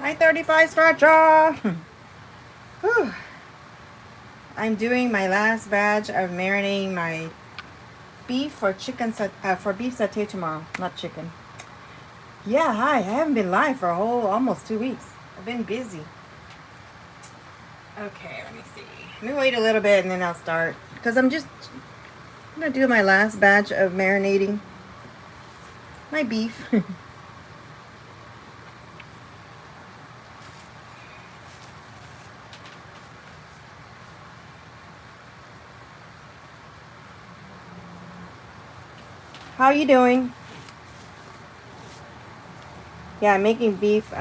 9:35 stretcher. Whew. I'm doing my last batch of marinating my beef for for beef satay tomorrow. Not chicken. Yeah, hi. I haven't been live for almost 2 weeks. I've been busy. Okay, let me see. Let me wait a little bit and then I'll start. Because I'm gonna do my last batch of marinating my beef. How you doing? Yeah, I'm making beef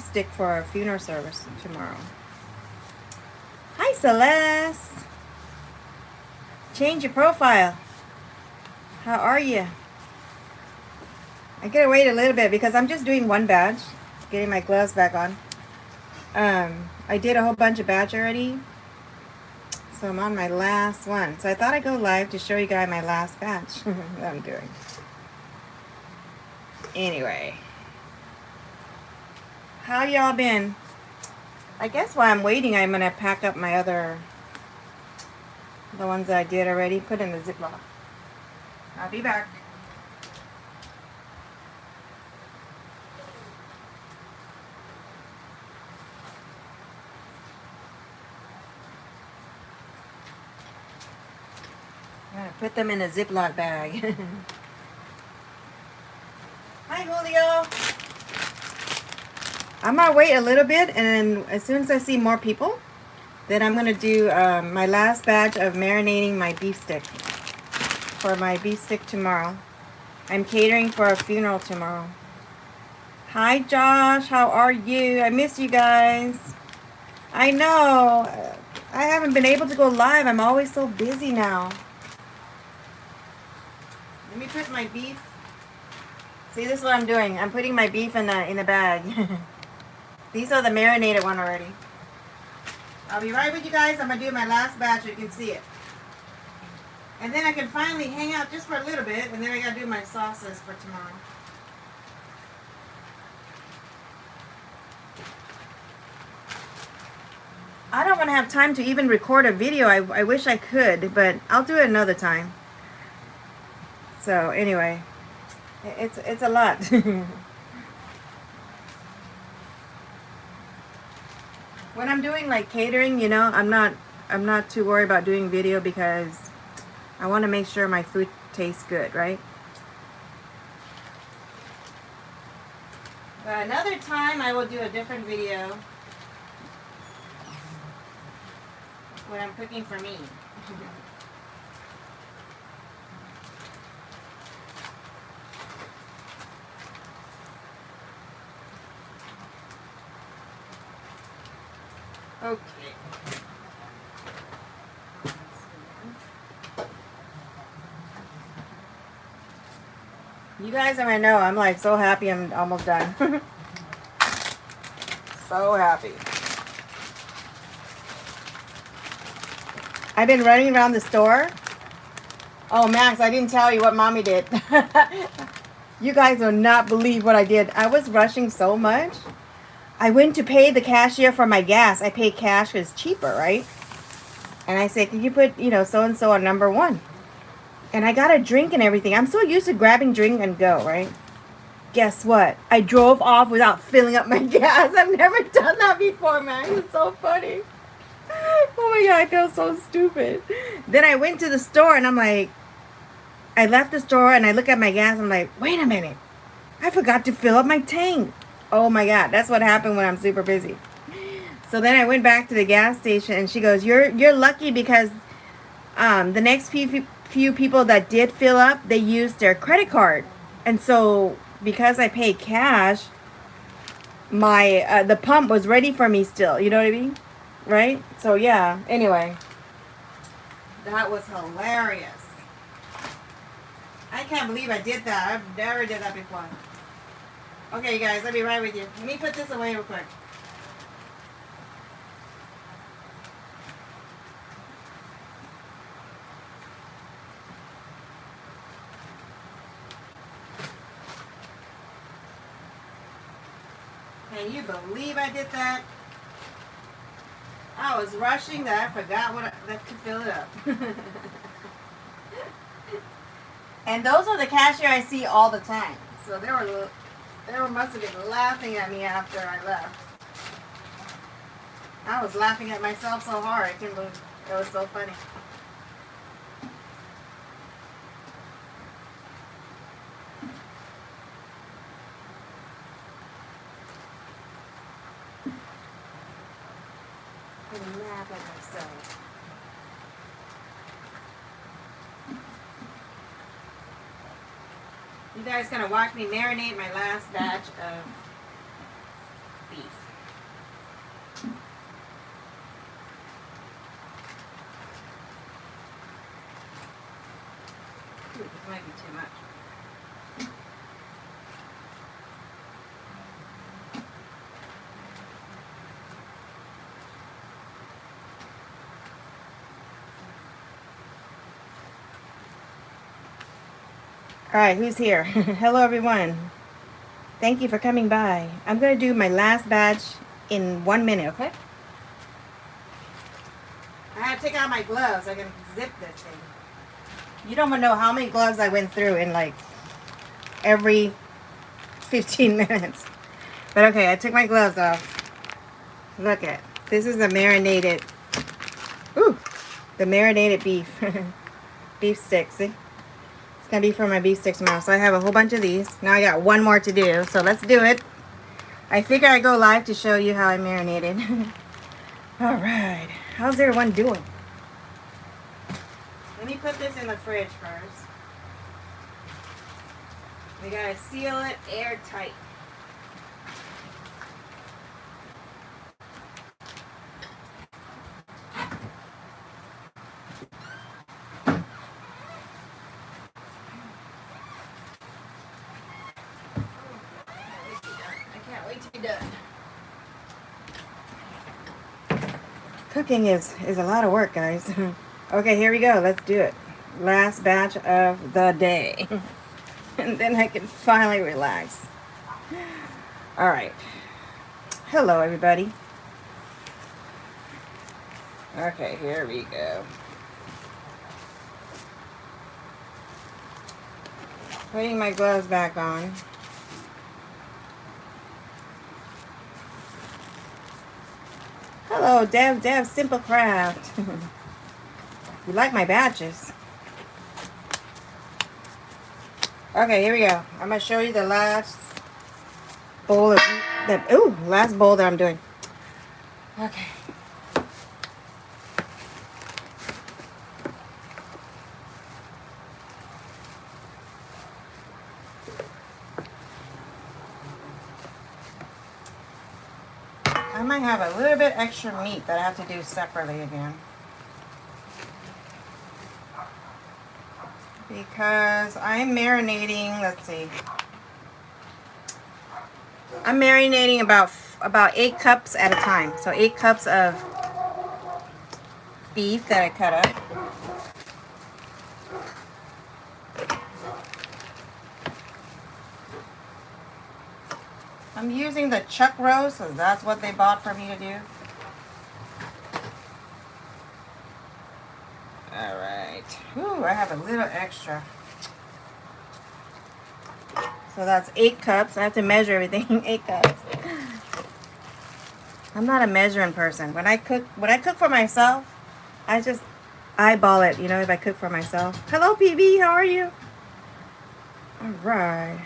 stick for a funeral service tomorrow. Hi, Celeste. Change your profile. How are you? I gotta wait a little bit because I'm just doing one batch. Getting my gloves back on. I did a whole bunch of batch already. So I'm on my last one. So I thought I'd go live to show you guys my last batch that I'm doing. Anyway. How y'all been? I guess while I'm waiting, I'm gonna pack up my the ones that I did already, put in the Ziploc. I'll be back. I'm gonna put them in a Ziploc bag. Hi, Julio. I'm gonna wait a little bit, and as soon as I see more people, then I'm gonna do my last batch of marinating my beef stick for my beef stick tomorrow. I'm catering for a funeral tomorrow. Hi, Josh. How are you? I miss you guys. I know. I haven't been able to go live. I'm always so busy now. Let me put my beef. See, this is what I'm doing. I'm putting my beef in the bag. These are the marinated one already. I'll be right with you guys. I'm going to do my last batch so you can see it. And then I can finally hang out just for a little bit. And then I got to do my sauces for tomorrow. I don't want to have time to even record a video. I wish I could, but I'll do it another time. So anyway, it's a lot. When I'm doing like catering, you know, I'm not too worried about doing video because I want to make sure my food tastes good, right? But another time I will do a different video when I'm cooking for me. Okay. You guys are gonna know I'm like so happy I'm almost done. So happy. I've been running around the store. Oh, Max, I didn't tell you what Mommy did. You guys will not believe what I did. I was rushing so much. I went to pay the cashier for my gas. I pay cash because it's cheaper, right? And I said, can you put, so-and-so on number 1? And I got a drink and everything. I'm so used to grabbing drink and go, right? Guess what? I drove off without filling up my gas. I've never done that before, man. It's so funny. Oh my God, I feel so stupid. Then I went to the store and I'm like, I left the store and I look at my gas. I'm like, wait a minute. I forgot to fill up my tank. Oh my God, that's what happened when I'm super busy. So then I went back to the gas station and she goes, you're lucky because the next few people that did fill up, they used their credit card. And so because I paid cash, my the pump was ready for me still. You know what I mean? Right? So yeah, anyway. That was hilarious. I can't believe I did that. I've never did that before. Okay, you guys, I'll be right with you. Let me put this away real quick. Okay, Can you believe I did that? I was rushing that I forgot that to fill it up. And those are the cashier I see all the time. So they must have been laughing at me after I left. I was laughing at myself so hard. I couldn't believe it was so funny. I laugh at myself. You guys gonna watch me marinate my last batch of beef. Ooh, this might be too much. All right, who's here? Hello, everyone. Thank you for coming by. I'm going to do my last batch in 1 minute, okay? I have to take out my gloves. I can zip this thing. You don't want to know how many gloves I went through in like every 15 minutes. But okay, I took my gloves off. Look at this is the marinated, the marinated beef. Beef sticks, see? It's going to be for my beef sticks tomorrow. So I have a whole bunch of these. Now I got one more to do. So let's do it. I figure I go live to show you how I marinated. All right. How's everyone doing? Let me put this in the fridge first. We got to seal it airtight. Done. Cooking is a lot of work, guys. Okay, here we go. Let's do it. Last batch of the day. And then I can finally relax. All right. Hello, everybody. Okay, here we go. Putting my gloves back on. Hello, Dev, Simple Craft. You like my batches? Okay, here we go. I'm gonna show you the last bowl of last bowl that I'm doing. Okay. I might have a little bit extra meat that I have to do separately again. Because I'm marinating, let's see. I'm marinating about 8 cups at a time. So 8 cups of beef that I cut up. I'm using the chuck roast, because that's what they bought for me to do. All right. Ooh, I have a little extra. So that's 8 cups. I have to measure everything. 8 cups. I'm not a measuring person. When I cook for myself, I just eyeball it, you know, if I cook for myself. Hello, PB. How are you? All right.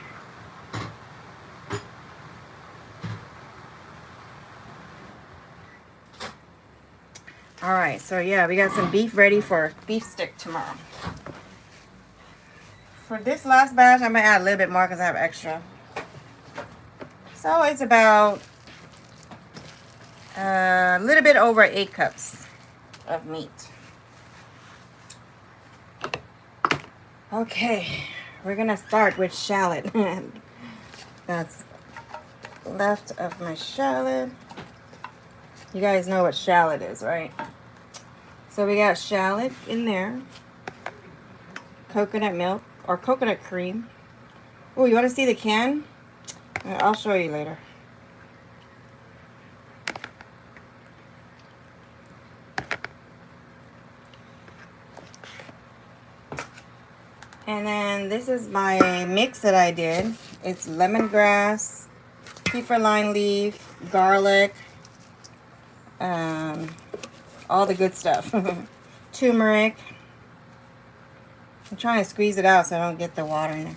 All right, so yeah, we got some beef ready for beef stick tomorrow. For this last batch, I'm gonna add a little bit more because I have extra. So it's about a little bit over 8 cups of meat. Okay, we're gonna start with shallot. That's left of my shallot. You guys know what shallot is, right? So we got shallot in there. Coconut milk or coconut cream. Oh, you want to see the can? I'll show you later. And then this is my mix that I did. It's lemongrass, kefir lime leaf, garlic, all the good stuff. Turmeric. I'm trying to squeeze it out so I don't get the water in there.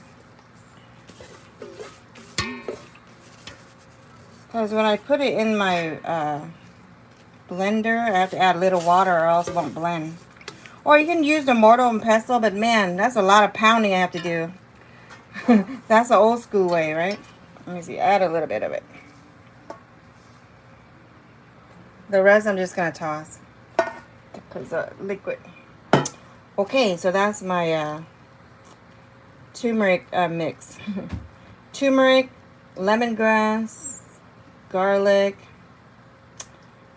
Because when I put it in my blender, I have to add a little water or else it won't blend. Or you can use the mortar and pestle, but man, that's a lot of pounding I have to do. That's the old school way, right? Let me see, add a little bit of it. The rest I'm just going to toss. Because liquid. Okay, so that's my turmeric mix. Turmeric, lemongrass, garlic.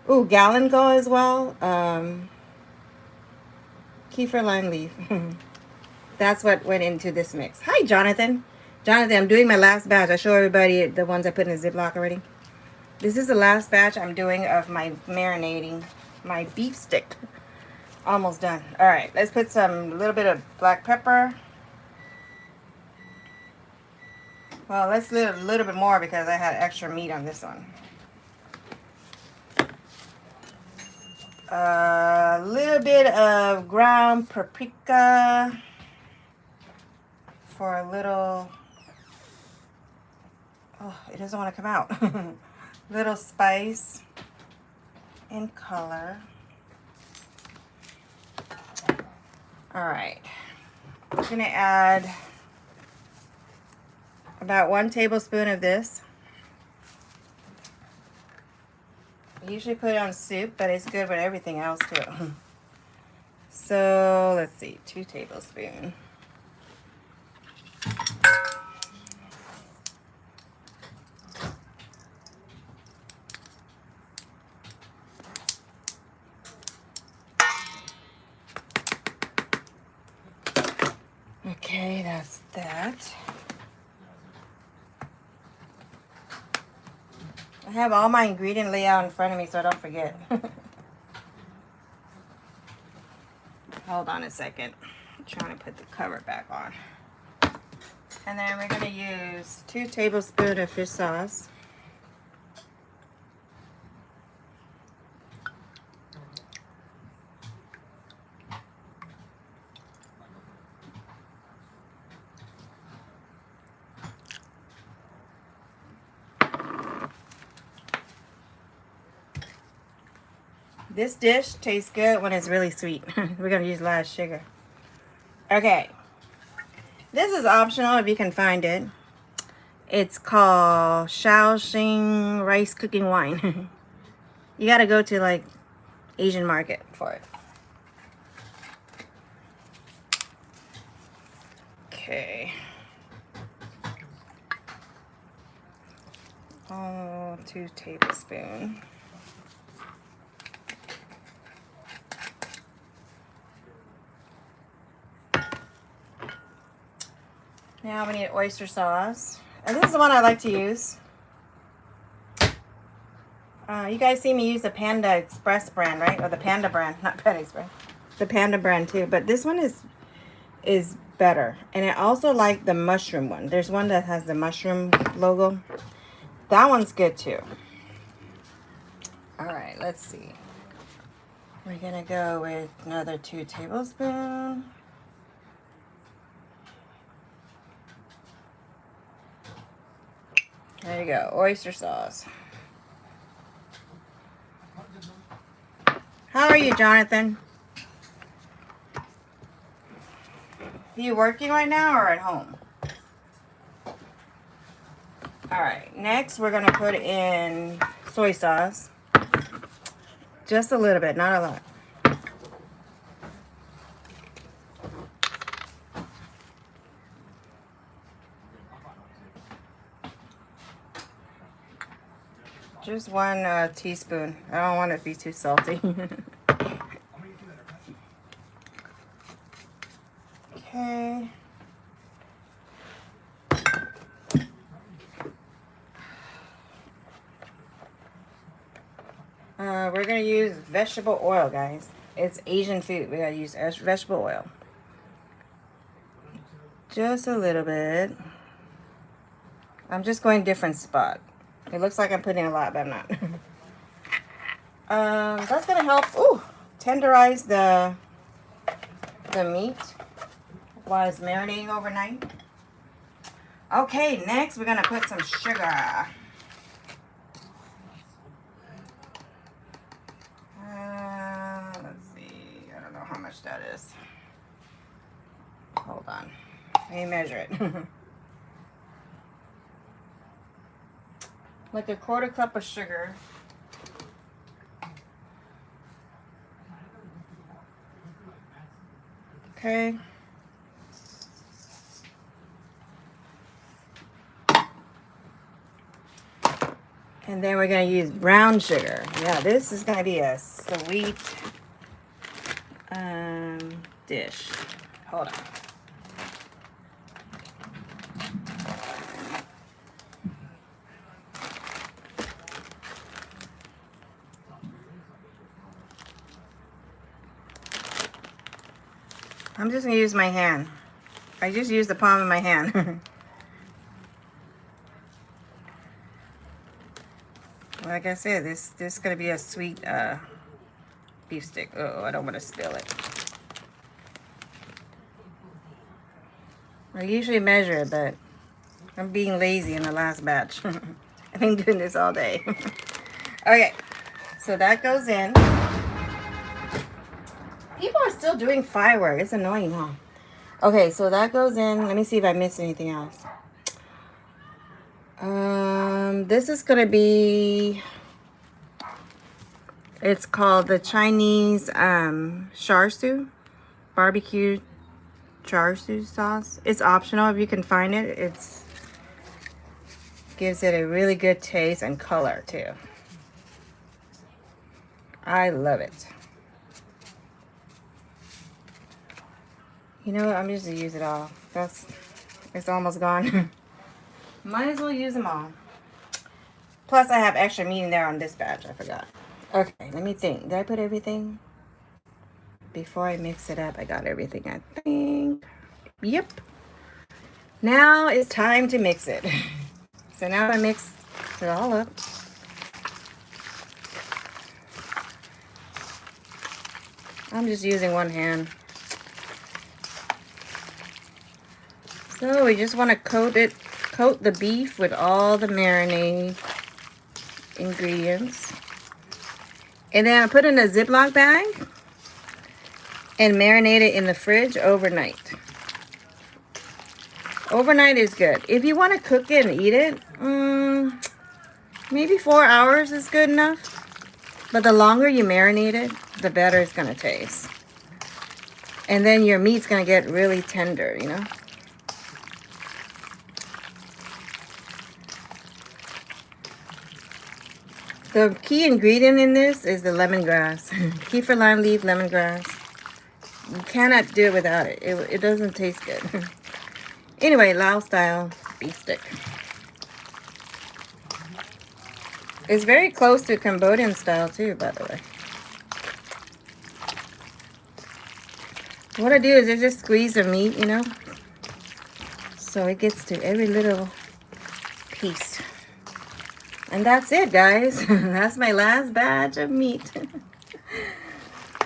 Ooh, galangal as well. Kefir lime leaf. That's what went into this mix. Hi, Jonathan. Jonathan, I'm doing my last batch. I show everybody the ones I put in a Ziploc already. This is the last batch I'm doing of my marinating, my beef stick. Almost done. All right, let's put some little bit of black pepper. Well, let's do a little bit more because I had extra meat on this one. A little bit of ground paprika for a little, oh, it doesn't want to come out. Little spice and color. All right, I'm gonna add about 1 tablespoon of this. I usually put it on soup, but it's good with everything else too. So let's see, 2 tablespoons. Okay, that's that. I have all my ingredient layout in front of me so I don't forget. Hold on a second. I'm trying to put the cover back on. And then we're going to use 2 tablespoons of fish sauce. This dish tastes good when it's really sweet. We're going to use a lot of sugar. Okay. This is optional if you can find it. It's called Shaoxing rice cooking wine. You got to go to like Asian market for it. Okay. Oh, 2 tablespoons. Now we need oyster sauce. And this is the one I like to use. You guys see me use the Panda Express brand, right? Or the Panda brand, not Panda Express. The Panda brand too. But this one is better. And I also like the mushroom one. There's one that has the mushroom logo. That one's good too. All right, let's see. We're gonna go with another 2 tablespoons. There you go, oyster sauce. How are you, Jonathan? Are you working right now or at home? All right, next we're gonna put in soy sauce. Just a little bit, not a lot. Just 1 teaspoon. I don't want it to be too salty. Okay. We're going to use vegetable oil, guys. It's Asian food. We got to use vegetable oil. Just a little bit. I'm just going different spot. It looks like I'm putting a lot, but I'm not. That's gonna help. Ooh, tenderize the meat while it's marinating overnight. Okay, next we're gonna put some sugar. Let's see. I don't know how much that is. Hold on. Let me measure it. Like a 1/4 cup of sugar. Okay. And then we're going to use brown sugar. Yeah, this is going to be a sweet dish. Hold on. I'm just going to use my hand. I just use the palm of my hand. Like I said, this is going to be a sweet beef stick. Oh, I don't want to spill it. I usually measure it, but I'm being lazy in the last batch. I've been doing this all day. Okay, so that goes in. People are still doing firework. It's annoying, huh? Okay, so that goes in. Let me see if I missed anything else. This is gonna be. It's called the Chinese char siu, barbecue char siu sauce. It's optional if you can find it. It's gives it a really good taste and color too. I love it. You know what? I'm just gonna use it all. It's almost gone. Might as well use them all. Plus, I have extra meat in there on this batch. I forgot. Okay, let me think. Did I put everything? Before I mix it up, I got everything, I think. Yep. Now it's time to mix it. So now I mix it all up. I'm just using one hand. So we just want to coat the beef with all the marinade ingredients. And then I put in a Ziploc bag and marinate it in the fridge overnight. Overnight is good. If you want to cook it and eat it, maybe 4 hours is good enough. But the longer you marinate it, the better it's going to taste. And then your meat's going to get really tender, you know. The key ingredient in this is the lemongrass. Kefir lime leaf lemongrass. You cannot do it without it. It doesn't taste good. Anyway, Lao style beef stick. It's very close to Cambodian style too, by the way. What I do is I just squeeze the meat, you know, so it gets to every little piece. And that's it, guys. That's my last batch of meat.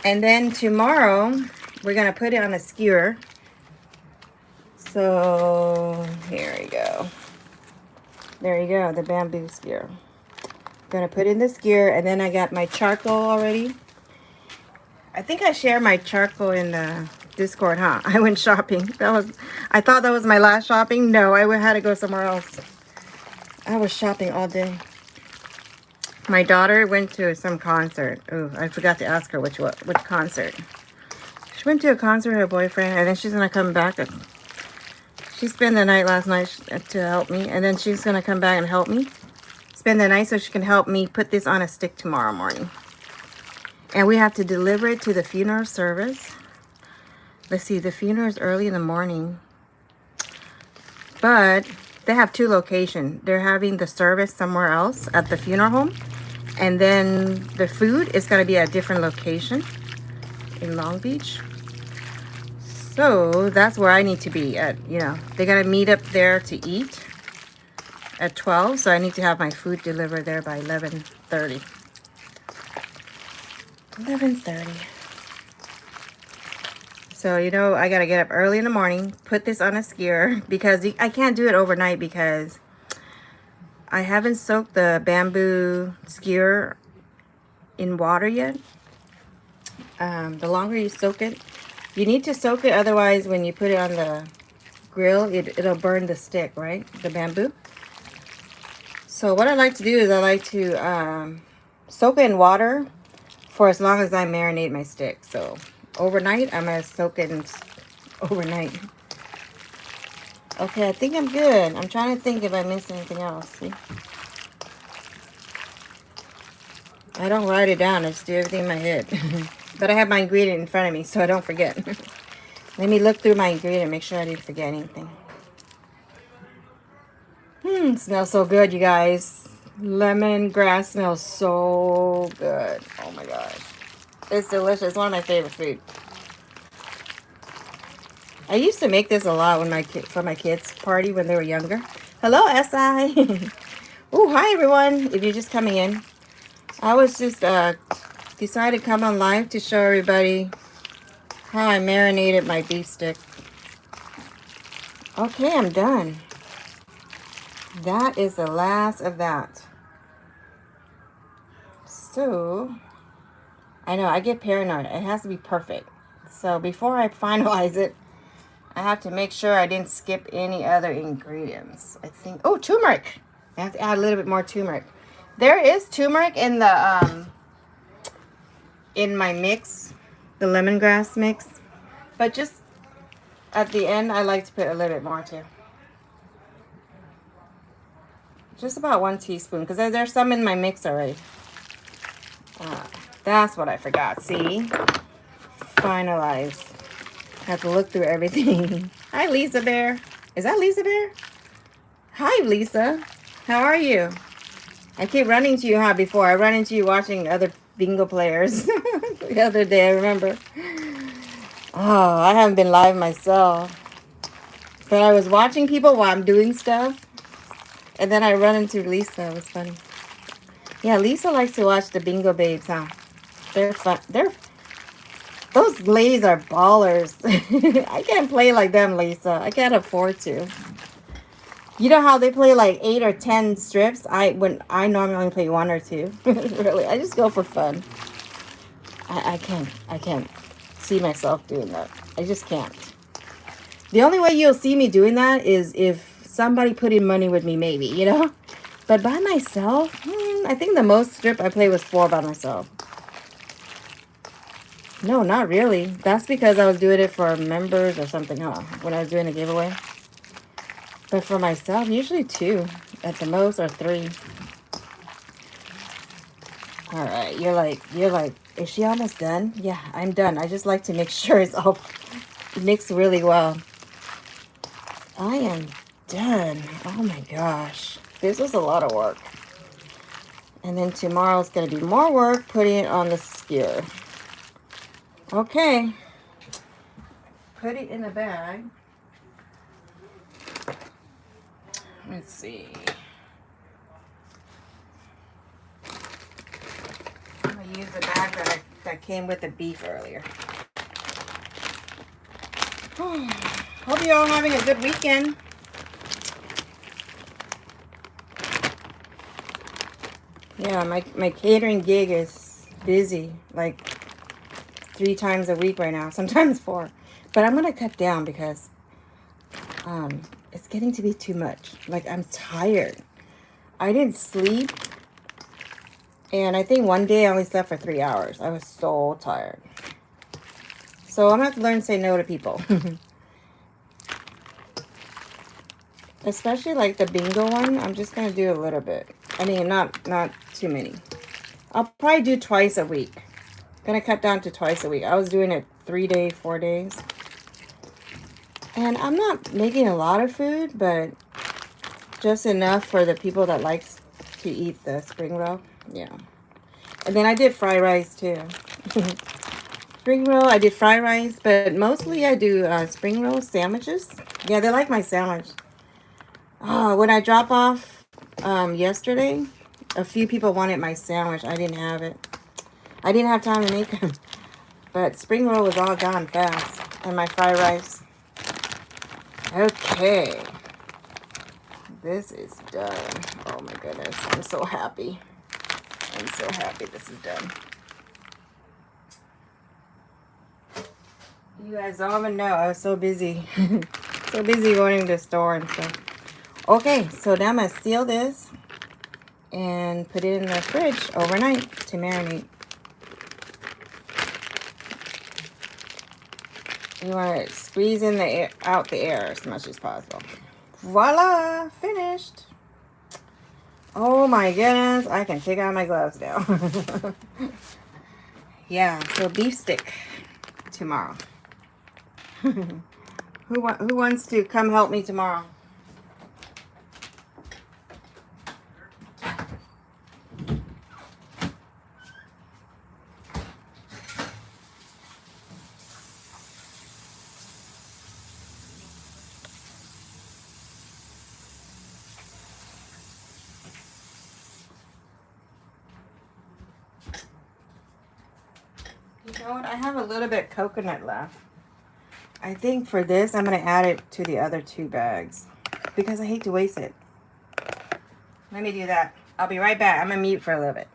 And then tomorrow, we're going to put it on a skewer. So, here we go. There you go, the bamboo skewer. Going to put in the skewer, and then I got my charcoal already. I think I shared my charcoal in the Discord, huh? I went shopping. I thought that was my last shopping. No, I had to go somewhere else. I was shopping all day. My daughter went to some concert. Oh, I forgot to ask her which concert. She went to a concert with her boyfriend, and then she's gonna come back. She spent the night last night to help me, and then she's gonna come back and help me spend the night so she can help me put this on a stick tomorrow morning. And we have to deliver it to the funeral service. Let's see, the funeral is early in the morning, but they have 2 locations. They're having the service somewhere else at the funeral home. And then the food is going to be at a different location in Long Beach. So that's where I need to be at, you know. They got to meet up there to eat at 12. So I need to have my food delivered there by 11:30. 11:30. So, you know, I got to get up early in the morning, put this on a skewer because I can't do it overnight because I haven't soaked the bamboo skewer in water yet. The longer you soak it, you need to soak it. Otherwise, when you put it on the grill, it'll burn the stick, right? The bamboo. So what I like to do is I like to soak it in water for as long as I marinate my stick. So overnight, I'm going to soak it in overnight. Okay, I think I'm good. I'm trying to think if I missed anything else. See? I don't write it down. I just do everything in my head. But I have my ingredient in front of me, so I don't forget. Let me look through my ingredient, make sure I didn't forget anything. It smells so good, you guys. Lemongrass smells so good. Oh my gosh. It's delicious. It's one of my favorite food. I used to make this a lot when for my kids' party when they were younger. Hello, SI. Oh, hi everyone. If you're just coming in. I was just decided to come on live to show everybody how I marinated my beef stick. Okay, I'm done. That is the last of that. So, I know, I get paranoid. It has to be perfect. So, before I finalize it, I have to make sure I didn't skip any other ingredients. I think, oh, turmeric. I have to add a little bit more turmeric. There is turmeric in the, in my mix, the lemongrass mix. But just at the end, I like to put a little bit more too. Just about 1 teaspoon, because there's some in my mix already. That's what I forgot. See? Finalize. Have to look through everything. Hi, Lisa Bear. Is that Lisa Bear? Hi, Lisa. How are you? I keep running to you, before. I run into you watching other bingo players the other day, I remember. Oh, I haven't been live myself. But I was watching people while I'm doing stuff. And then I run into Lisa. It was funny. Yeah, Lisa likes to watch the bingo babes, huh? They're fun. Those ladies are ballers. I can't play like them, Lisa. I can't afford to. You know how they play like 8 or 10 strips? I normally only play 1 or 2. Really, I just go for fun. I can't see myself doing that. I just can't. The only way you'll see me doing that is if somebody put in money with me, maybe, you know? But by myself, I think the most strip I played was 4 by myself. No, not really. That's because I was doing it for members or something, huh? When I was doing a giveaway. But for myself, usually 2 at the most, or 3. All right, you're like, is she almost done? Yeah, I'm done. I just like to make sure it's all mixed really well. I am done. Oh my gosh. This was a lot of work. And then tomorrow's going to be more work putting it on the skewer. Okay. Put it in a bag. Let's see. I'm going to use the bag that came with the beef earlier. Hope you're all having a good weekend. Yeah, my catering gig is busy, like 3 times a week right now, sometimes 4. But I'm going to cut down because it's getting to be too much. Like, I'm tired. I didn't sleep. And I think one day I only slept for 3 hours. I was so tired. So I'm going to have to learn to say no to people. Especially like the bingo one. I'm just going to do a little bit. I mean, not too many. I'll probably do twice a week. Gonna cut down to twice a week. I was doing it 3 days, 4 days. And I'm not making a lot of food, but just enough for the people that likes to eat the spring roll. Yeah. And then I did fried rice too. spring roll. I did fried rice, but mostly I do spring roll sandwiches. Yeah, they like my sandwich. Oh, when I drop off yesterday, a few people wanted my sandwich. I didn't have it. I didn't have time to make them. But spring roll was all gone fast. And my fried rice. Okay. This is done. Oh my goodness. I'm so happy. I'm so happy this is done. You guys don't even know. I was so busy. So busy going to the store and stuff. Okay, so now I'm going to seal this and put it in the fridge overnight to marinate. You want to squeeze in the air, out the air as much as possible. Voila! Finished! Oh my goodness, I can take out my gloves now. Yeah, so beef stick tomorrow. Who wants to come help me tomorrow? You know what? I have a little bit coconut left. I think for this, I'm going to add it to the other 2 bags because I hate to waste it. Let me do that. I'll be right back. I'm going to mute for a little bit.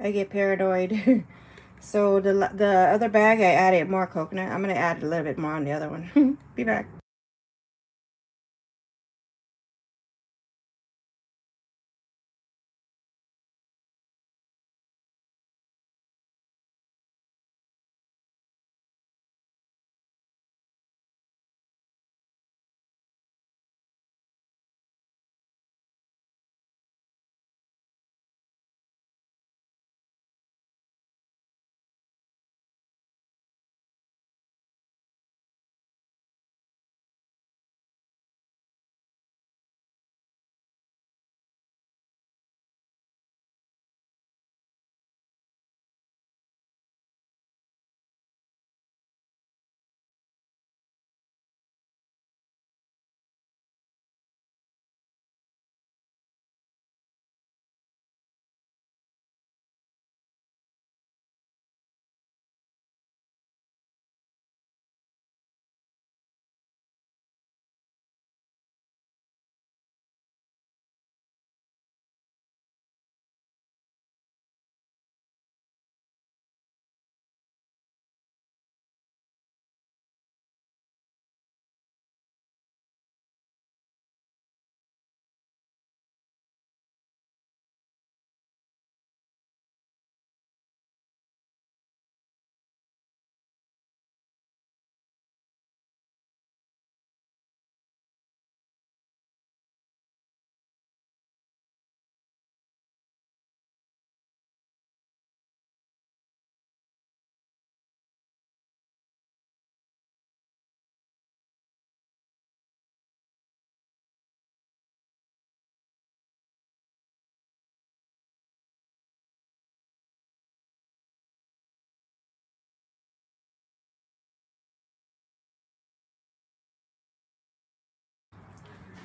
I get paranoid. So the other bag, I added more coconut. I'm going to add a little bit more on the other one. Be back.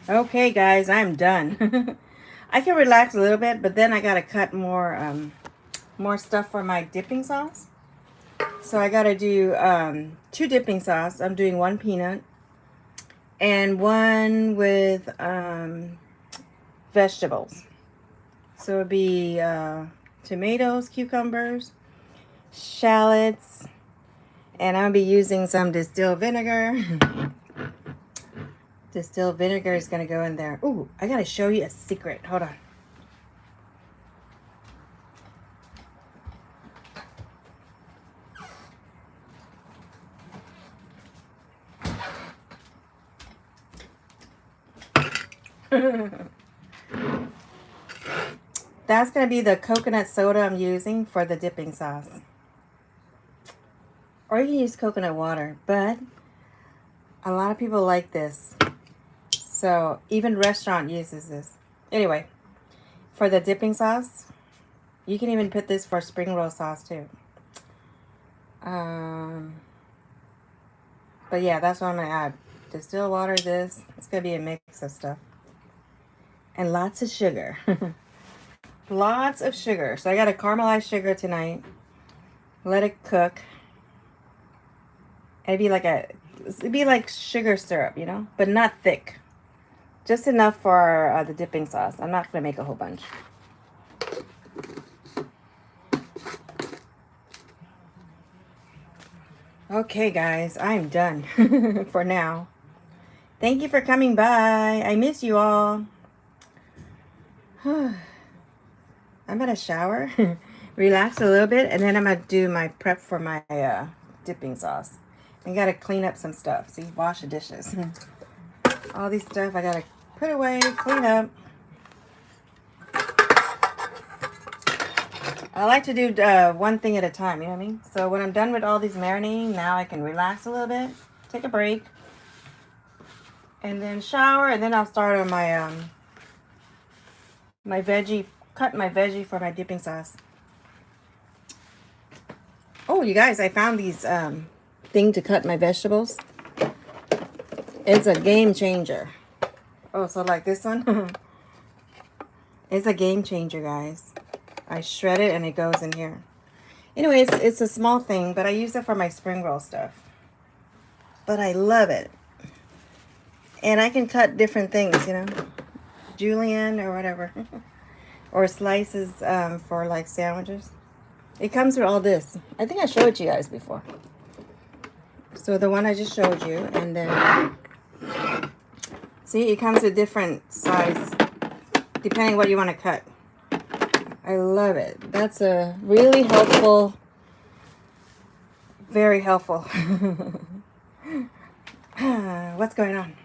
Okay, guys, I'm done. I can relax a little bit, but then I gotta cut more stuff for my dipping sauce. So I gotta do 2 dipping sauce. I'm doing 1 peanut and one with vegetables. So it'd be tomatoes, cucumbers, shallots, and I'll be using some distilled vinegar. Distilled vinegar is gonna go in there. Ooh, I gotta show you a secret. Hold on. That's going to be the coconut soda I'm using for the dipping sauce. Or you can use coconut water, but a lot of people like this. So even restaurant uses this. Anyway, for the dipping sauce, you can even put this for spring roll sauce too. But yeah, that's what I'm going to add. Distilled water, this. It's going to be a mix of stuff. And lots of sugar. Lots of sugar. So I got to caramelize sugar tonight. Let it cook. It'd be like sugar syrup, you know, but not thick. Just enough for the dipping sauce. I'm not gonna make a whole bunch. Okay, guys, I'm done for now. Thank you for coming by. I miss you all. I'm gonna shower, relax a little bit, and then I'm gonna do my prep for my dipping sauce. I gotta clean up some stuff. See, wash the dishes. All these stuff I gotta put away, clean up. I like to do one thing at a time, you know what I mean? So when I'm done with all these marinating, now I can relax a little bit, take a break, and then shower, and then I'll start on my my veggie, cut my veggie for my dipping sauce. Oh, you guys, I found these thing to cut my vegetables. It's a game changer. Oh, so like this one? It's a game changer, guys. I shred it and it goes in here. Anyway, it's a small thing, but I use it for my spring roll stuff. But I love it. And I can cut different things, you know. Julienne or whatever. Or slices for like sandwiches. It comes with all this. I think I showed it to you guys before. So the one I just showed you. And then, see, it comes with different size, depending what you want to cut. I love it. That's a really helpful, very helpful. What's going on?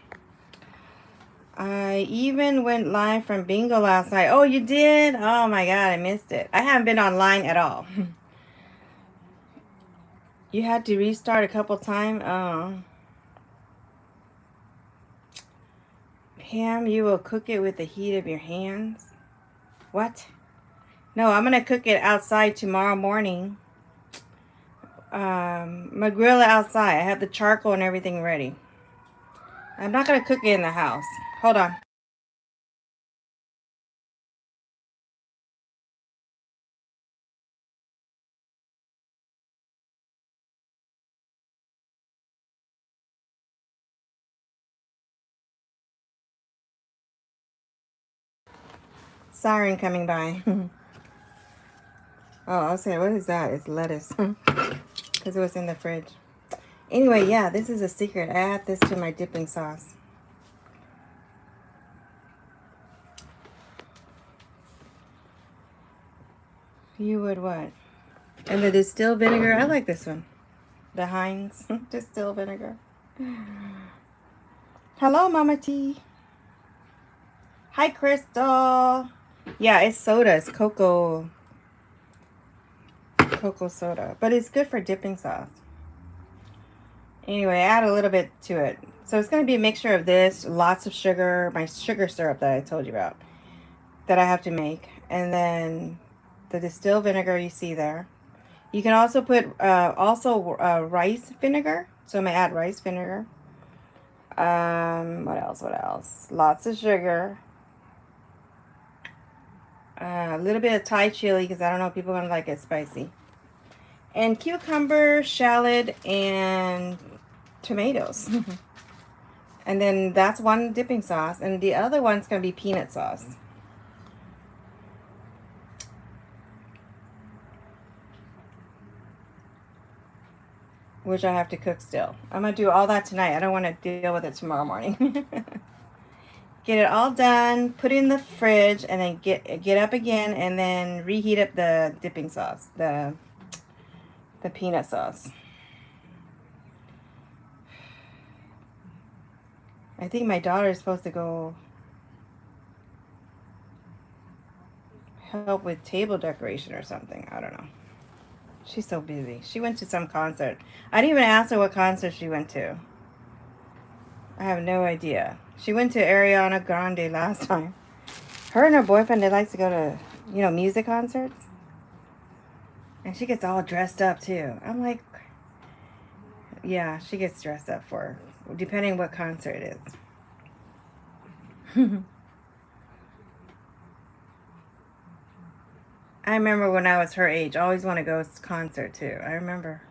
I even went live from bingo last night. Oh, you did? Oh my God, I missed it. I haven't been online at all. You had to restart a couple times. Oh. Pam, you will cook it with the heat of your hands? What? No, I'm going to cook it outside tomorrow morning. My grill outside. I have the charcoal and everything ready. I'm not going to cook it in the house. Hold on. Siren coming by. Oh, I'll say, what is that? It's lettuce. Because it was in the fridge. Anyway, yeah, this is a secret. I add this to my dipping sauce. You would what? And the distilled vinegar. I like this one. The Heinz distilled vinegar. Hello, Mama T. Hi, Crystal. Yeah, it's soda. It's cocoa soda. But it's good for dipping sauce. Anyway, add a little bit to it. So it's going to be a mixture of this, lots of sugar, my sugar syrup that I told you about, that I have to make. And then the distilled vinegar you see there. You can also put rice vinegar. So I'm going to add rice vinegar. What else? What else? Lots of sugar. A little bit of Thai chili because I don't know if people are gonna like it spicy. And cucumber, shallot, and tomatoes. And then that's one dipping sauce, and the other one's gonna be peanut sauce. Which I have to cook still. I'm gonna do all that tonight. I don't want to deal with it tomorrow morning. Get it all done, put it in the fridge, and then get up again, and then reheat up the dipping sauce, the peanut sauce. I think my daughter is supposed to go help with table decoration or something. I don't know. She's so busy. She went to some concert. I didn't even ask her what concert she went to. I have no idea. She went to Ariana Grande last time. Her and her boyfriend, they like to go to, music concerts. And she gets all dressed up too. I'm like, yeah, she gets dressed up for, depending what concert it is. I remember when I was her age, I always want to go to concert too. I remember.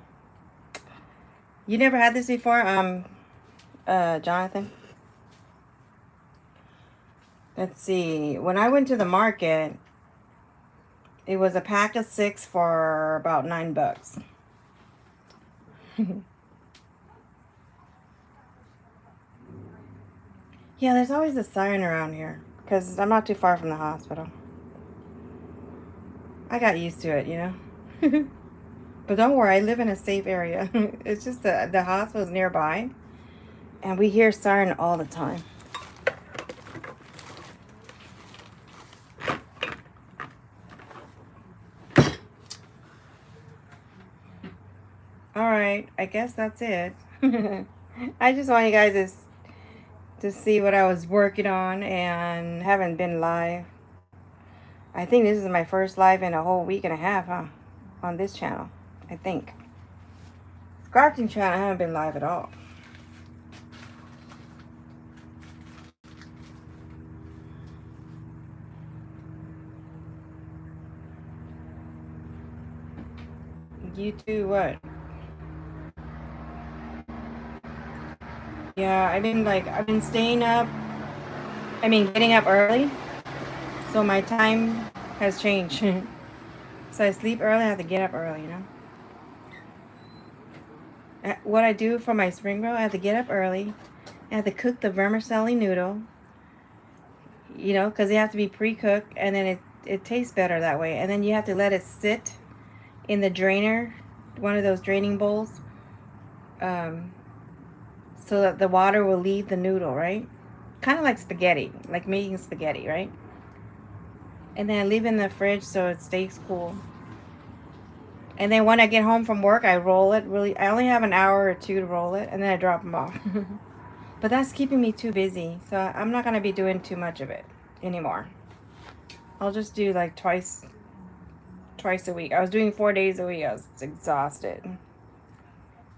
You never had this before, Jonathan? Let's see. When I went to the market, it was a pack of 6 for about $9. Yeah, there's always a siren around here because I'm not too far from the hospital. I got used to it. But don't worry, I live in a safe area. It's just the hospital's nearby, and we hear siren all the time. All right, I guess that's it. I just want you guys to see what I was working on, and haven't been live. I think this is my first live in a whole week and a half, huh? On this channel, I think. Scratching channel, I haven't been live at all. You do what? Yeah, I've been staying up. Getting up early. So my time has changed. So I sleep early, I have to get up early. What I do for my spring roll, I have to get up early. I have to cook the vermicelli noodle. Because they have to be pre-cooked, and then it tastes better that way. And then you have to let it sit in the drainer, one of those draining bowls, so that the water will leave the noodle, right? Kind of like spaghetti, like making spaghetti, right? And then I leave it in the fridge so it stays cool. And then when I get home from work, I roll it. I only have an hour or two to roll it, and then I drop them off. But that's keeping me too busy, so I'm not going to be doing too much of it anymore. I'll just do like twice a week. I was doing 4 days a week. I was exhausted.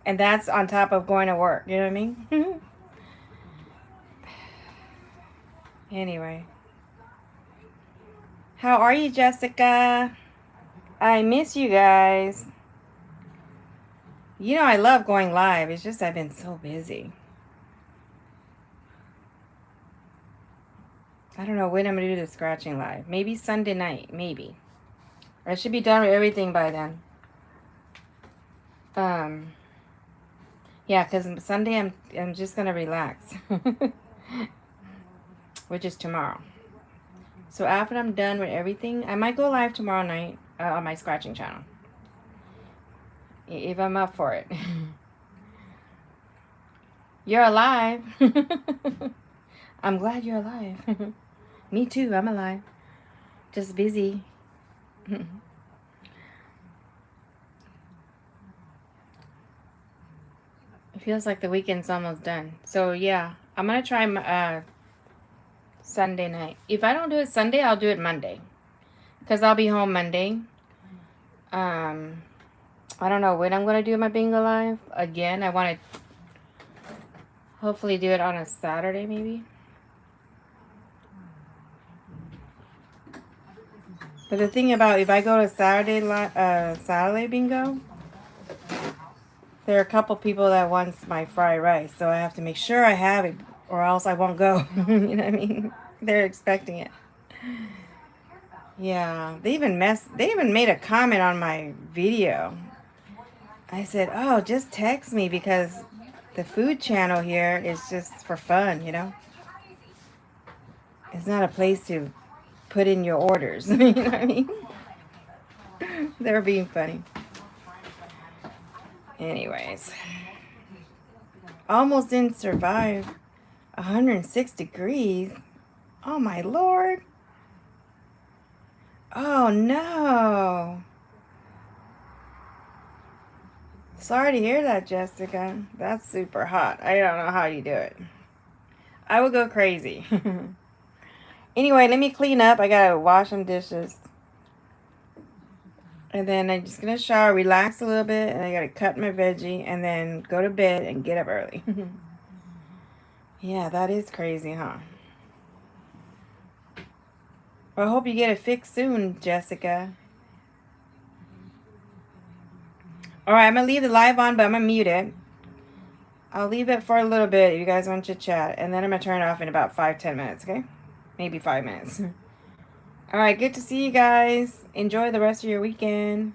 And that's on top of going to work. You know what I mean? Anyway. How are you, Jessica? I miss you guys. I love going live. It's just I've been so busy. I don't know when I'm going to do the scratching live. Maybe Sunday night. Maybe. I should be done with everything by then. Yeah, because Sunday I'm just going to relax. Which is tomorrow. So after I'm done with everything, I might go live tomorrow night on my scratching channel. If I'm up for it. You're alive. I'm glad you're alive. Me too, I'm alive. Just busy. It feels like the weekend's almost done. So yeah, I'm going to try Sunday night. If I don't do it Sunday, I'll do it Monday. Because I'll be home Monday. I don't know when I'm going to do my bingo live. Again, I want to... Hopefully do it on a Saturday maybe. But the thing about if I go to Saturday bingo, there are a couple people that wants my fried rice, so I have to make sure I have it, or else I won't go. You know what I mean? They're expecting it. Yeah, they even made a comment on my video. I said, "Oh, just text me because the food channel here is just for fun, you know? It's not a place to put in your orders." You know what I mean? They were being funny. Anyways, almost didn't survive 106 degrees. Oh my Lord. Oh no. Sorry to hear that, Jessica. That's super hot. I don't know how you do it. I would go crazy. Anyway, let me clean up. I gotta wash some dishes. And then I'm just gonna shower, relax a little bit, and I gotta cut my veggie and then go to bed and get up early. Yeah, that is crazy, huh? Well, I hope you get it fixed soon, Jessica. Alright, I'm gonna leave the live on, but I'm gonna mute it. I'll leave it for a little bit if you guys want to chat, and then I'm gonna turn it off in about 5-10 minutes, okay? Maybe 5 minutes. Alright, good to see you guys. Enjoy the rest of your weekend.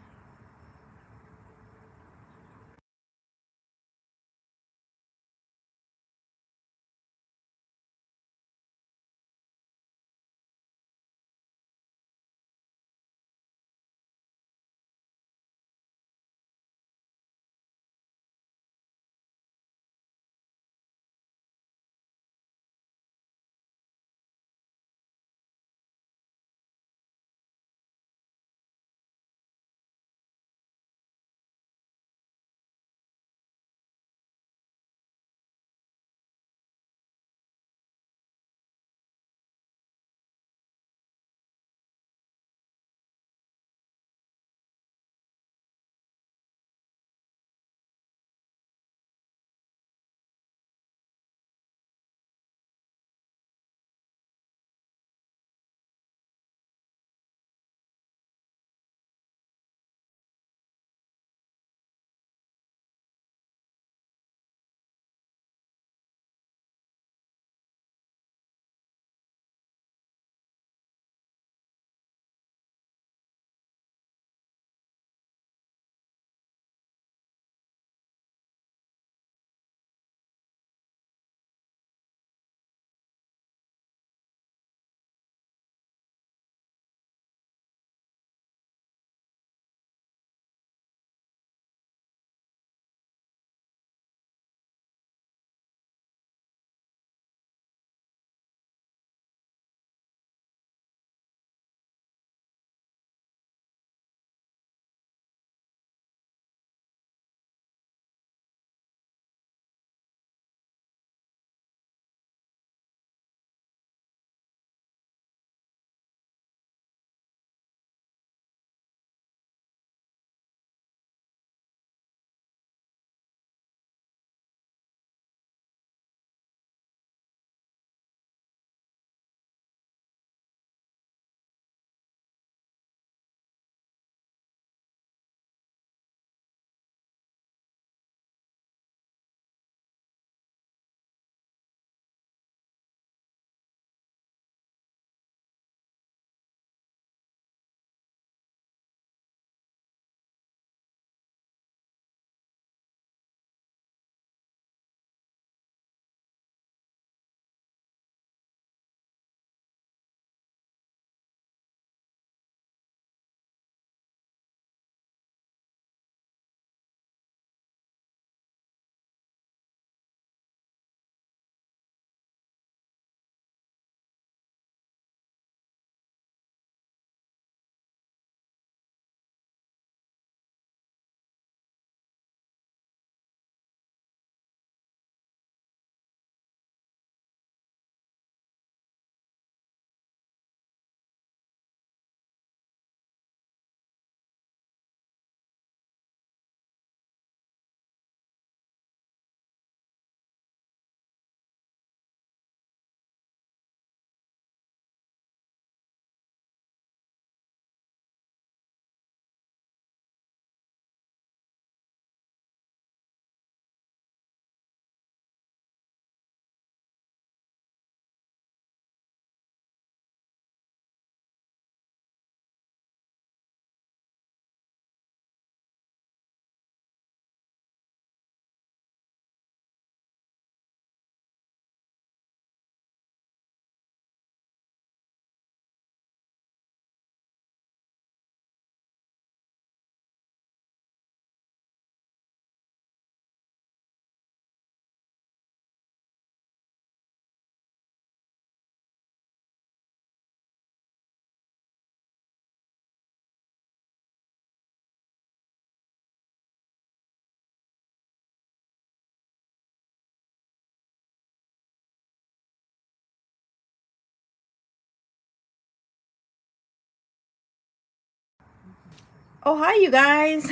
Oh, hi, you guys.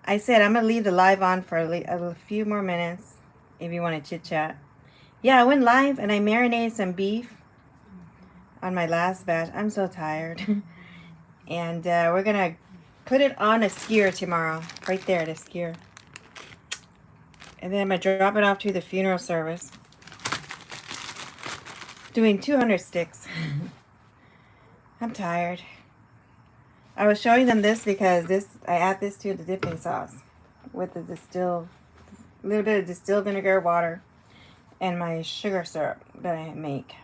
I said I'm going to leave the live on for a few more minutes if you want to chit chat. Yeah, I went live and I marinated some beef on my last batch. I'm so tired. And we're going to put it on a skewer tomorrow. Right there, the skewer. And then I'm going to drop it off to the funeral service. Doing 200 sticks. I'm tired. I was showing them this because I add this to the dipping sauce with the little bit of distilled vinegar, water, and my sugar syrup that I make.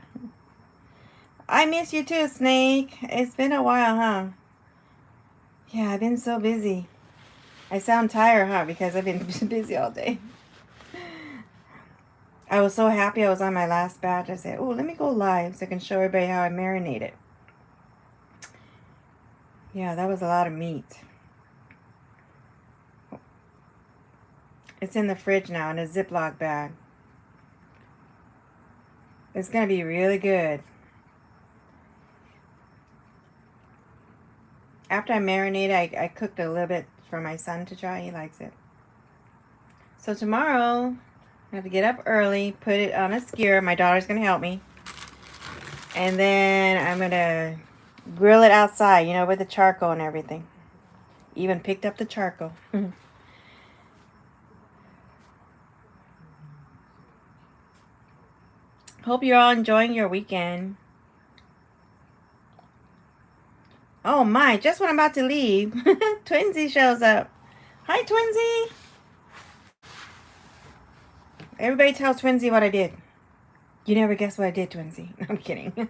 I miss you too, Snake. It's been a while, huh? Yeah, I've been so busy. I sound tired, huh? Because I've been busy all day. I was so happy I was on my last batch. I said, oh, let me go live so I can show everybody how I marinate it. Yeah, that was a lot of meat. It's in the fridge now in a Ziploc bag. It's going to be really good. After I marinated, I cooked a little bit for my son to try. He likes it. So tomorrow, I have to get up early, put it on a skewer. My daughter's going to help me. And then I'm going to grill it outside, you know, with the charcoal and everything. Even picked up the charcoal. Hope you're all enjoying your weekend. Oh my, just when I'm about to leave, Twinsy shows up. Hi, Twinsy. Everybody tells Twinsy what I did. You never guess what I did, Twinsy. I'm kidding.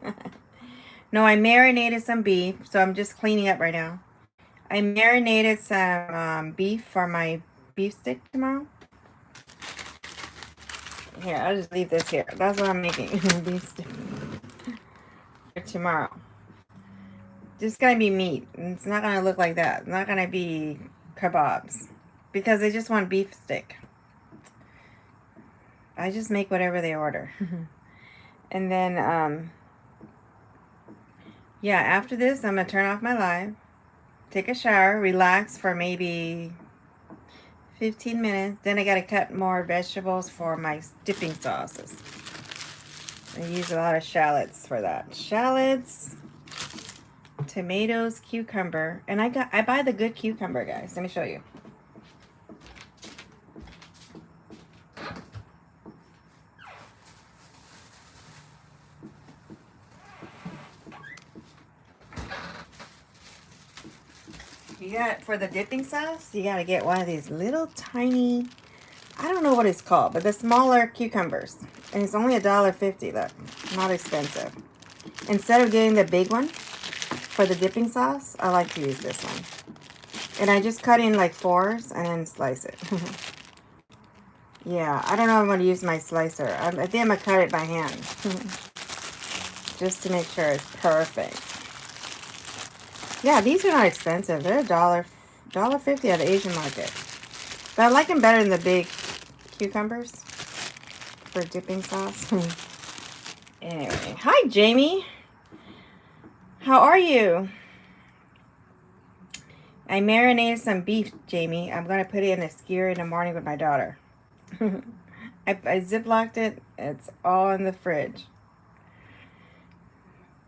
No, I marinated some beef, so I'm just cleaning up right now. I marinated some beef for my beef stick tomorrow. Here, I'll just leave this here. That's what I'm making. Beef stick for tomorrow. Just gonna be meat. It's not gonna look like that. It's not gonna be kebabs. Because they just want beef stick. I just make whatever they order. And then, yeah, after this, I'm going to turn off my live, take a shower, relax for maybe 15 minutes. Then I got to cut more vegetables for my dipping sauces. I use a lot of shallots for that. Shallots, tomatoes, cucumber. And I buy the good cucumber, guys. Let me show you. You got, for the dipping sauce, you got to get one of these little tiny, I don't know what it's called, but the smaller cucumbers. And it's only $1.50, look, not expensive. Instead of getting the big one for the dipping sauce, I like to use this one. And I just cut in like 4s and then slice it. Yeah, I don't know if I'm going to use my slicer. I think I'm going to cut it by hand. Just to make sure it's perfect. Yeah, these are not expensive. They're $1.50 at the Asian market. But I like them better than the big cucumbers for dipping sauce. Anyway, hi Jamie. How are you? I marinated some beef, Jamie. I'm going to put it in a skewer in the morning with my daughter. I Ziplocked it. It's all in the fridge.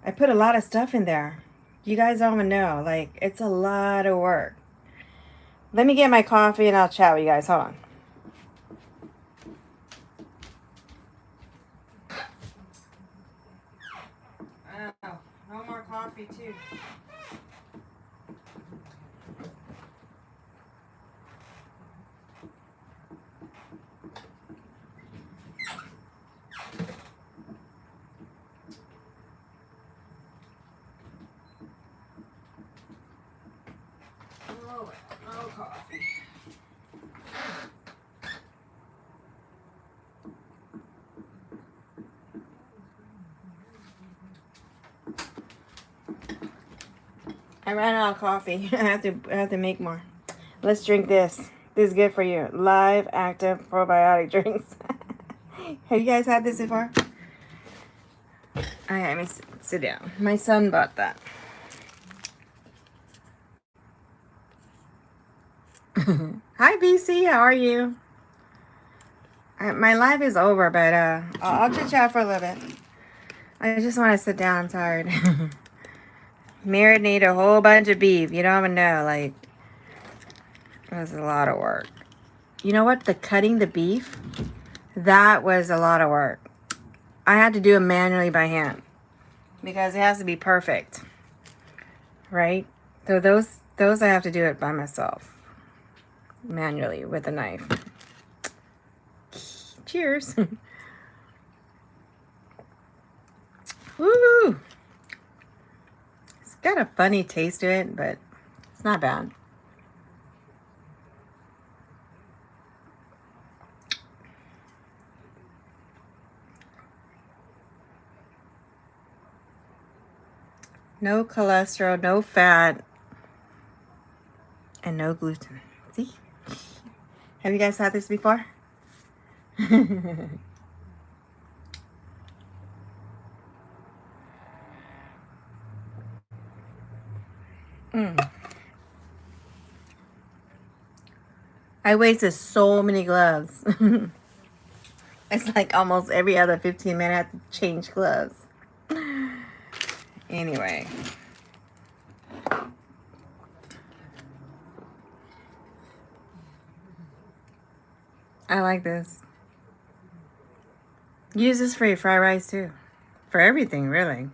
I put a lot of stuff in there. You guys don't even know. Like, it's a lot of work. Let me get my coffee and I'll chat with you guys. Hold on. Oh, no more coffee too. Oh, no coffee. I ran out of coffee. I have to make more. Let's drink this. This is good for you. Live active probiotic drinks. Have you guys had this before? Okay, let me sit down. My son bought that. Hi, BC. How are you? My live is over, but I'll chit chat for a little bit. I just want to sit down. I'm tired. Marinate a whole bunch of beef. You don't even know. Like, it was a lot of work. You know what? The cutting the beef, that was a lot of work. I had to do it manually by hand because it has to be perfect, right? So those I have to do it by myself, manually with a knife. Cheers. Woo! It's got a funny taste to it, but it's not bad. No cholesterol, no fat, and no gluten. See? Have you guys had this before? I wasted so many gloves. It's like almost every other 15 minutes I have to change gloves. Anyway. I like this. Use this for your fried rice too. For everything, really.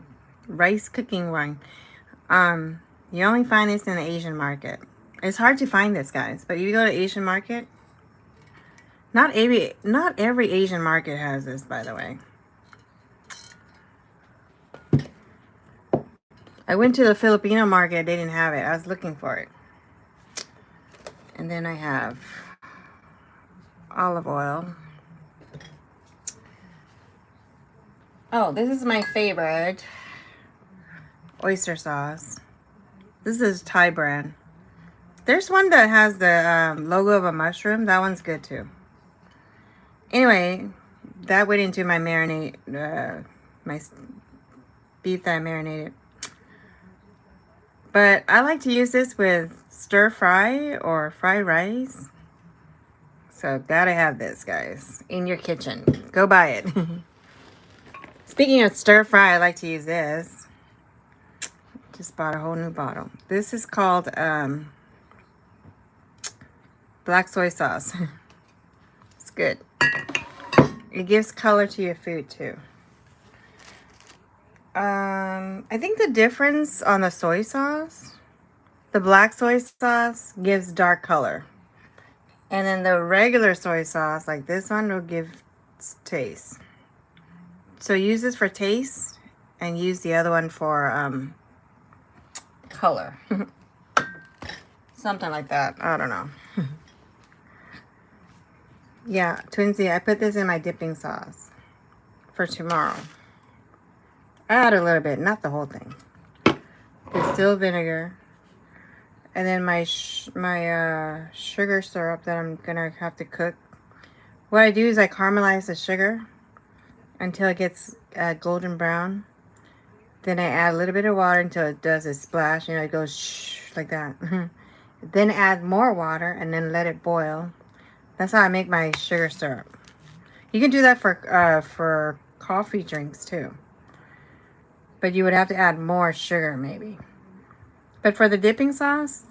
Rice cooking wine. You only find this in the Asian market. It's hard to find this, guys. But if you go to Asian market, not every Asian market has this, by the way. I went to the Filipino market. They didn't have it. I was looking for it. And then I have olive oil. Oh, this is my favorite. Oyster sauce. This is Thai brand. There's one that has the logo of a mushroom. That one's good too. Anyway, that went into my marinade, my beef that I marinated. But I like to use this with stir fry or fried rice. So gotta have this, guys, in your kitchen. Go buy it. Speaking of stir fry, I like to use this. Just bought a whole new bottle. This is called black soy sauce. It's good. It gives color to your food too. I think the difference on the soy sauce, the black soy sauce gives dark color. And then the regular soy sauce, like this one, will give taste. So use this for taste and use the other one for color. Something like that. I don't know. Yeah, Twinsy, I put this in my dipping sauce for tomorrow. I add a little bit, not the whole thing. Distilled vinegar. And then my sugar syrup that I'm going to have to cook. What I do is I caramelize the sugar until it gets golden brown. Then I add a little bit of water until it does a splash. You know, it goes shh, like that. Then add more water and then let it boil. That's how I make my sugar syrup. You can do that for coffee drinks too. But you would have to add more sugar maybe. But for the dipping sauce,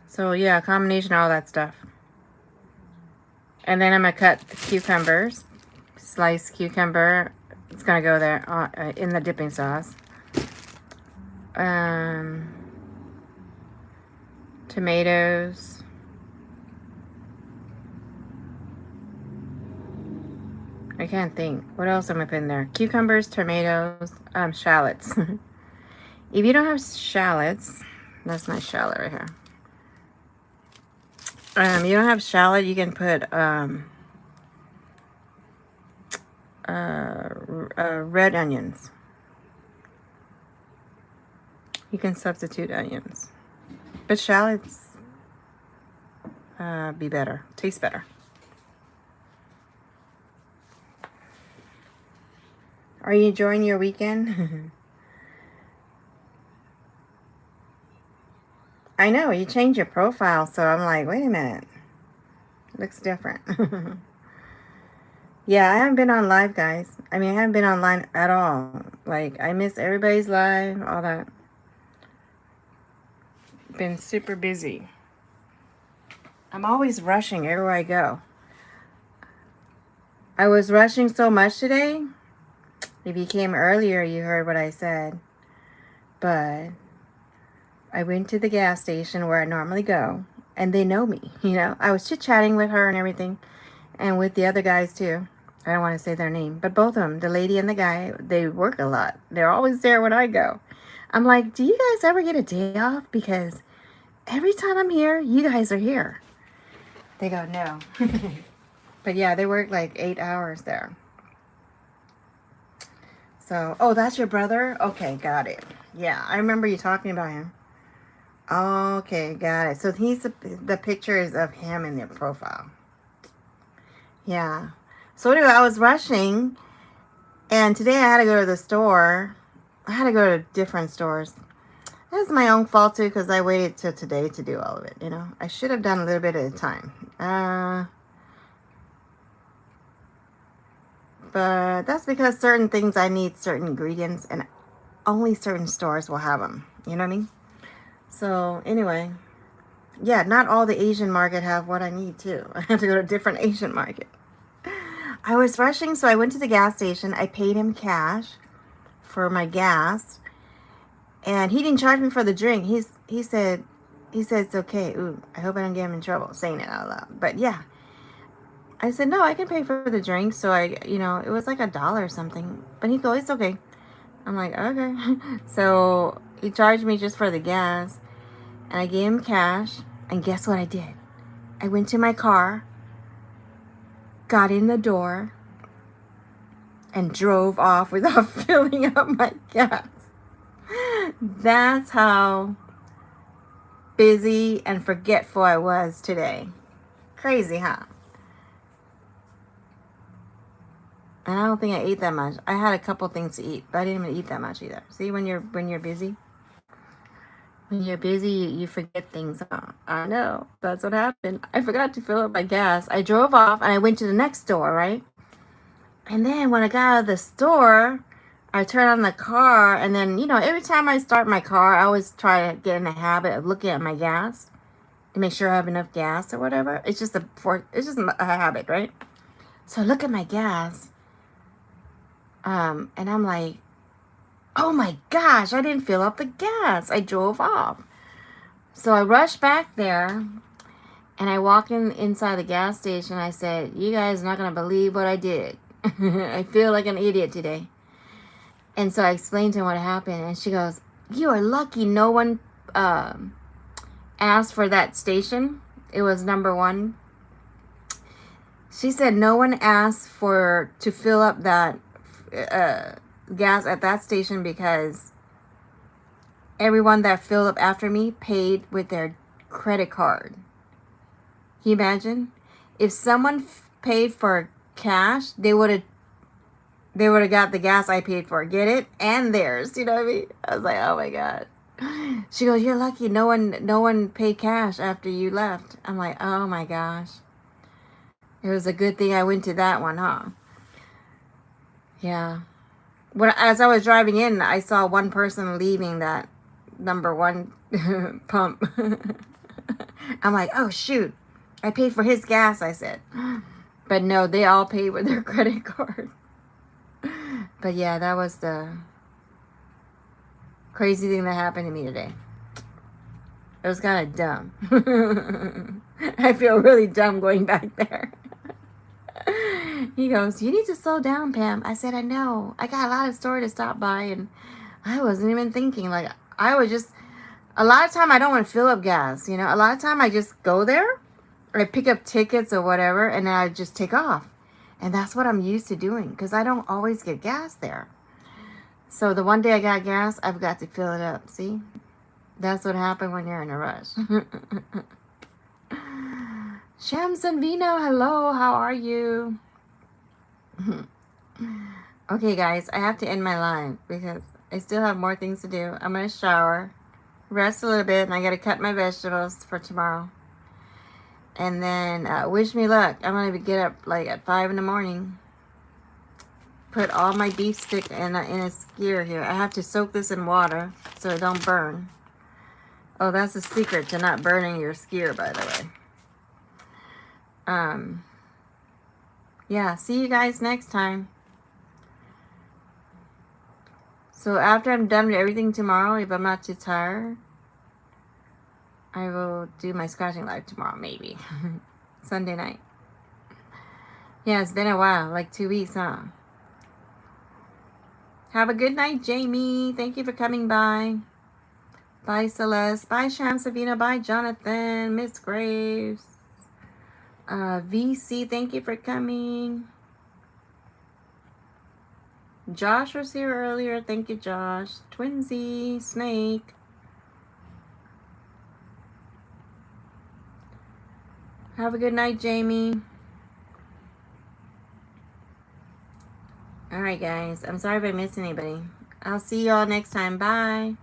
so yeah, a combination of all that stuff. And then I'm going to cut cucumbers. Sliced cucumber. It's going to go there in the dipping sauce. Tomatoes. I can't think. What else am I putting there? Cucumbers, tomatoes, shallots. If you don't have shallots, that's my shallot right here. You don't have shallot, you can put red onions. You can substitute onions. But shallots be better, taste better. Are you enjoying your weekend? I know, you change your profile, so I'm like, wait a minute. Looks different. Yeah, I haven't been on live, guys. I mean, I haven't been online at all. Like, I miss everybody's live, all that. Been super busy. I'm always rushing everywhere I go. I was rushing so much today. If you came earlier, you heard what I said. But I went to the gas station where I normally go, and they know me, you know. I was chit-chatting with her and everything, and with the other guys too. I don't want to say their name, but both of them, the lady and the guy, they work a lot. They're always there when I go. I'm like, do you guys ever get a day off? Because every time I'm here, you guys are here. They go, no. But yeah, they work like 8 hours there. So, oh, that's your brother? Okay, got it. Yeah, I remember you talking about him. Okay, got it. So the picture is of him in their profile. Yeah. So anyway, I was rushing, and today I had to go to the store. I had to go to different stores. That's my own fault too, because I waited till today to do all of it, you know. I should have done a little bit at a time. But that's because certain things I need certain ingredients, and only certain stores will have them. You know what I mean? So anyway, yeah, not all the Asian market have what I need too. I have to go to a different Asian market. I was rushing, so I went to the gas station. I paid him cash for my gas, and he didn't charge me for the drink. He said it's okay. Ooh, I hope I don't get him in trouble saying it out loud. But yeah, I said no, I can pay for the drink. So it was like $1 or something. But he goes, it's okay. I'm like, okay. So he charged me just for the gas, and I gave him cash. And guess what I did? I went to my car, got in the door, and drove off without filling up my gas. That's how busy and forgetful I was today. Crazy, huh? And I don't think I ate that much. I had a couple things to eat, but I didn't even eat that much either. See, when you're busy, you forget things. Huh? I know. That's what happened. I forgot to fill up my gas. I drove off and I went to the next store, right? And then when I got out of the store, I turned on the car, and then, every time I start my car, I always try to get in the habit of looking at my gas to make sure I have enough gas or whatever. It's just a habit, right? So I look at my gas, and I'm like, oh my gosh, I didn't fill up the gas. I drove off. So I rushed back there, and I walked inside the gas station. I said, you guys are not going to believe what I did. I feel like an idiot today. And so I explained to him what happened, and she goes, you are lucky no one asked for that station. It was number 1. She said no one asked to fill up that gas at that station because everyone that filled up after me paid with their credit card. Can you imagine? If someone paid for cash, they would have got the gas I paid for. Get it? And theirs. You know what I mean? I was like, oh my God. She goes, you're lucky no one paid cash after you left. I'm like, oh my gosh. It was a good thing I went to that one, huh? Yeah. As I was driving in, I saw one person leaving that number 1 pump. I'm like, oh shoot. I paid for his gas, I said. But no, they all paid with their credit card. But yeah, that was the crazy thing that happened to me today. It was kind of dumb. I feel really dumb going back there. He goes, you need to slow down, Pam. I said, I know. I got a lot of store to stop by, and I wasn't even thinking. Like, I was just, a lot of time I don't want to fill up gas, A lot of time I just go there, I pick up tickets or whatever, and then I just take off. And that's what I'm used to doing, because I don't always get gas there. So the one day I got gas, I've got to fill it up, see? That's what happened when you're in a rush. Shams and Vino, hello, how are you? Okay, guys, I have to end my live because I still have more things to do. I'm going to shower. rest a little bit, and I got to cut my vegetables for tomorrow. And then wish me luck. I'm going to get up like at 5 in the morning. Put all my beef stick in a skewer here. I have to soak this in water so it don't burn. Oh, that's the secret to not burning your skewer, by the way. Yeah, see you guys next time. So after I'm done with everything tomorrow, if I'm not too tired, I will do my scratching live tomorrow, maybe. Sunday night. Yeah, it's been a while, like 2 weeks, huh? Have a good night, Jamie. Thank you for coming by. Bye, Celeste. Bye, Sham Savina. Bye, Jonathan. Miss Graves. VC, thank you for coming. Josh was here earlier. Thank you, Josh. Twinsy, Snake. Have a good night, Jamie. Alright, guys. I'm sorry if I missed anybody. I'll see y'all next time. Bye.